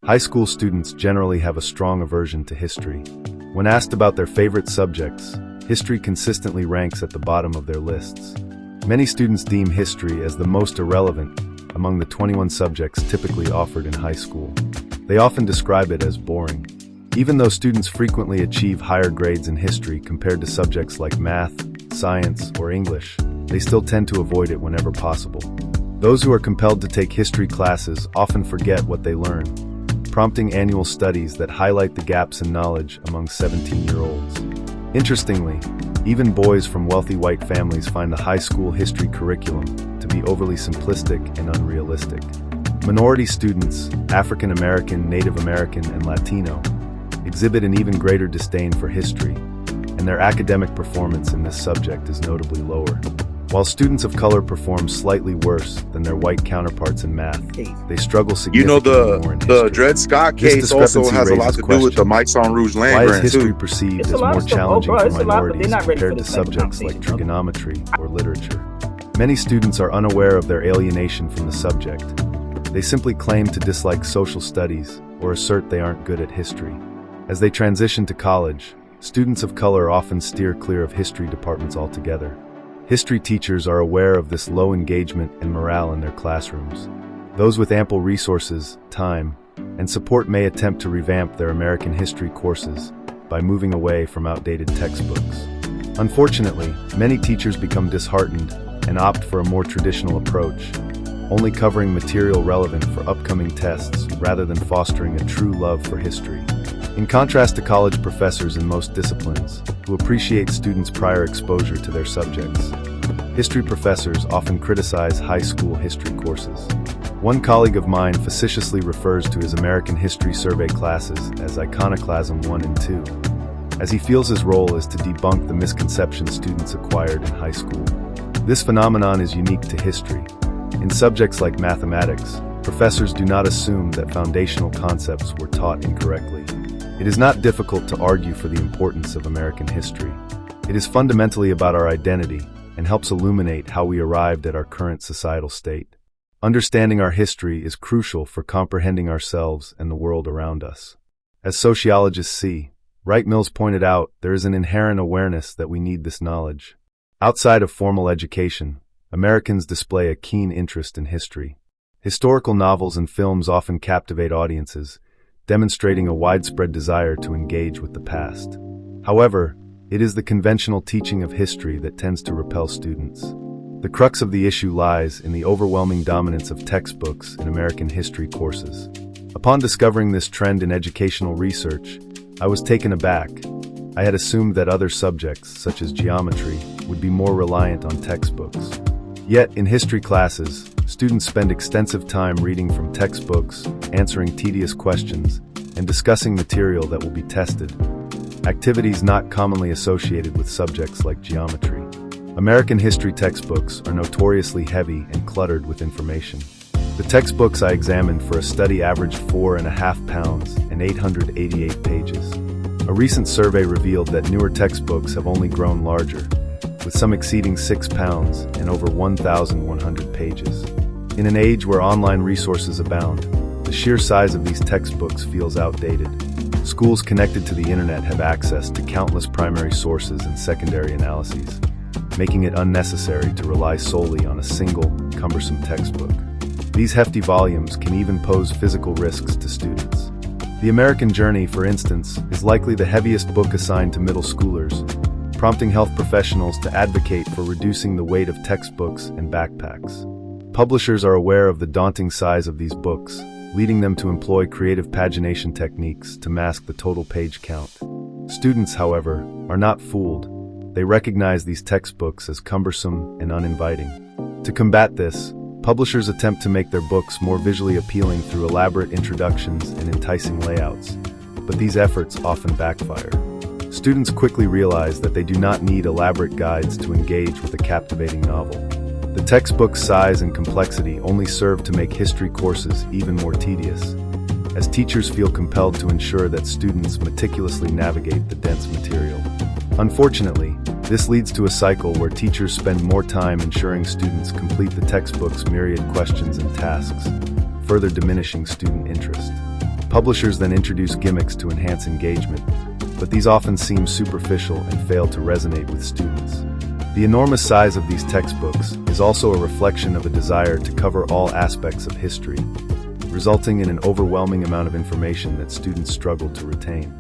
High school students generally have a strong aversion to history. When asked about their favorite subjects, history consistently ranks at the bottom of their lists. Many students deem history as the most irrelevant among the 21 subjects typically offered in high school. They often describe it as boring. Even though students frequently achieve higher grades in history compared to subjects like math, science, or English, they still tend to avoid it whenever possible. Those who are compelled to take history classes often forget what they learn, prompting annual studies that highlight the gaps in knowledge among 17-year-olds. Interestingly, even boys from wealthy white families find the high school history curriculum to be overly simplistic and unrealistic. Minority students, African American, Native American, and Latino, exhibit an even greater disdain for history, and their academic performance in this subject is notably lower. While students of color perform slightly worse than their white counterparts in math, they struggle significantly more in history. The Dred Scott case also has a lot to do with the Michon Rouge land grant. Why is history perceived as more challenging for minorities compared to subjects like trigonometry or literature? Many students are unaware of their alienation from the subject. They simply claim to dislike social studies or assert they aren't good at history. As they transition to college, students of color often steer clear of history departments altogether. History teachers are aware of this low engagement and morale in their classrooms. Those with ample resources, time, and support may attempt to revamp their American history courses by moving away from outdated textbooks. Unfortunately, many teachers become disheartened and opt for a more traditional approach, only covering material relevant for upcoming tests rather than fostering a true love for history. In contrast to college professors in most disciplines, who appreciate students' prior exposure to their subjects, history professors often criticize high school history courses. One colleague of mine facetiously refers to his American History Survey classes as Iconoclasm 1 and 2, as he feels his role is to debunk the misconceptions students acquired in high school. This phenomenon is unique to history. In subjects like mathematics, professors do not assume that foundational concepts were taught incorrectly. It is not difficult to argue for the importance of American history. It is fundamentally about our identity and helps illuminate how we arrived at our current societal state. Understanding our history is crucial for comprehending ourselves and the world around us. As sociologists see, Wright Mills pointed out, there is an inherent awareness that we need this knowledge. Outside of formal education, Americans display a keen interest in history. Historical novels and films often captivate audiences, demonstrating a widespread desire to engage with the past. However, it is the conventional teaching of history that tends to repel students. The crux of the issue lies in the overwhelming dominance of textbooks in American history courses. Upon discovering this trend in educational research, I was taken aback. I had assumed that other subjects, such as geometry, would be more reliant on textbooks. Yet, in history classes, students spend extensive time reading from textbooks, answering tedious questions, and discussing material that will be tested, activities not commonly associated with subjects like geometry. American history textbooks are notoriously heavy and cluttered with information. The textbooks I examined for a study averaged 4.5 pounds and 888 pages. A recent survey revealed that newer textbooks have only grown larger, with some exceeding 6 pounds and over 1,100 pages. In an age where online resources abound, the sheer size of these textbooks feels outdated. Schools connected to the internet have access to countless primary sources and secondary analyses, making it unnecessary to rely solely on a single, cumbersome textbook. These hefty volumes can even pose physical risks to students. The American Journey, for instance, is likely the heaviest book assigned to middle schoolers, prompting health professionals to advocate for reducing the weight of textbooks and backpacks. Publishers are aware of the daunting size of these books, leading them to employ creative pagination techniques to mask the total page count. Students, however, are not fooled. They recognize these textbooks as cumbersome and uninviting. To combat this, publishers attempt to make their books more visually appealing through elaborate introductions and enticing layouts, but these efforts often backfire. Students quickly realize that they do not need elaborate guides to engage with a captivating novel. The textbook's size and complexity only serve to make history courses even more tedious, as teachers feel compelled to ensure that students meticulously navigate the dense material. Unfortunately, this leads to a cycle where teachers spend more time ensuring students complete the textbook's myriad questions and tasks, further diminishing student interest. Publishers then introduce gimmicks to enhance engagement, but these often seem superficial and fail to resonate with students. The enormous size of these textbooks is also a reflection of a desire to cover all aspects of history, resulting in an overwhelming amount of information that students struggle to retain.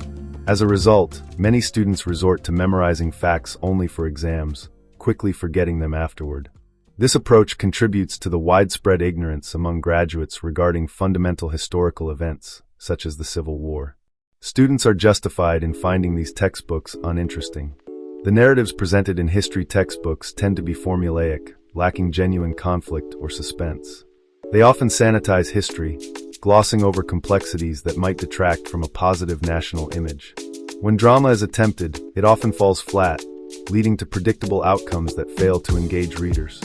As a result, many students resort to memorizing facts only for exams, quickly forgetting them afterward. This approach contributes to the widespread ignorance among graduates regarding fundamental historical events, such as the Civil War. Students are justified in finding these textbooks uninteresting. The narratives presented in history textbooks tend to be formulaic, lacking genuine conflict or suspense. They often sanitize history, glossing over complexities that might detract from a positive national image. When drama is attempted, it often falls flat, leading to predictable outcomes that fail to engage readers.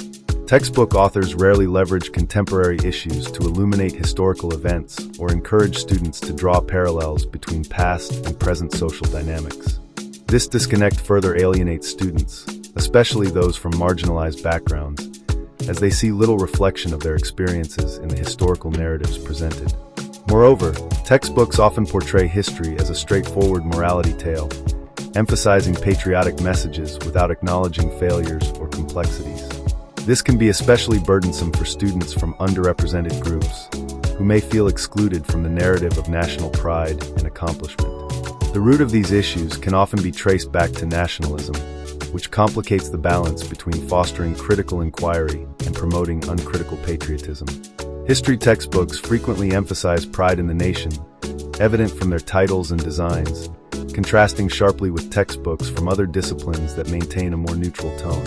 Textbook authors rarely leverage contemporary issues to illuminate historical events or encourage students to draw parallels between past and present social dynamics. This disconnect further alienates students, especially those from marginalized backgrounds, as they see little reflection of their experiences in the historical narratives presented. Moreover, textbooks often portray history as a straightforward morality tale, emphasizing patriotic messages without acknowledging failures or complexities. This can be especially burdensome for students from underrepresented groups, who may feel excluded from the narrative of national pride and accomplishment. The root of these issues can often be traced back to nationalism, which complicates the balance between fostering critical inquiry and promoting uncritical patriotism. History textbooks frequently emphasize pride in the nation, evident from their titles and designs, contrasting sharply with textbooks from other disciplines that maintain a more neutral tone.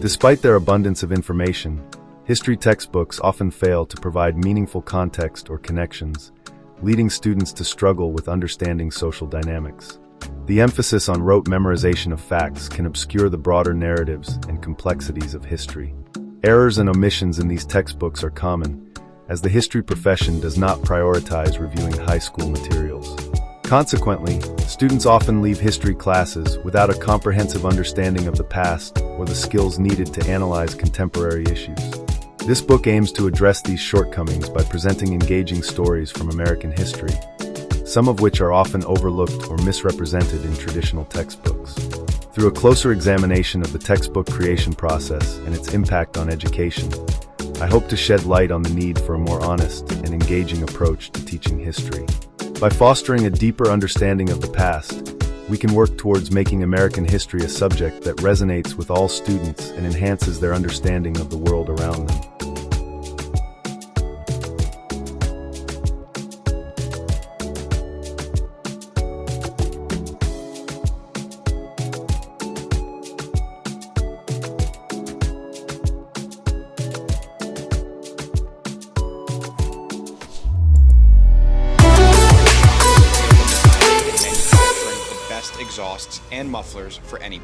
Despite their abundance of information, history textbooks often fail to provide meaningful context or connections, leading students to struggle with understanding social dynamics. The emphasis on rote memorization of facts can obscure the broader narratives and complexities of history. Errors and omissions in these textbooks are common, as the history profession does not prioritize reviewing high school materials. Consequently, students often leave history classes without a comprehensive understanding of the past or the skills needed to analyze contemporary issues. This book aims to address these shortcomings by presenting engaging stories from American history, some of which are often overlooked or misrepresented in traditional textbooks. Through a closer examination of the textbook creation process and its impact on education, I hope to shed light on the need for a more honest and engaging approach to teaching history. By fostering a deeper understanding of the past, we can work towards making American history a subject that resonates with all students and enhances their understanding of the world around them. Exhausts and mufflers for any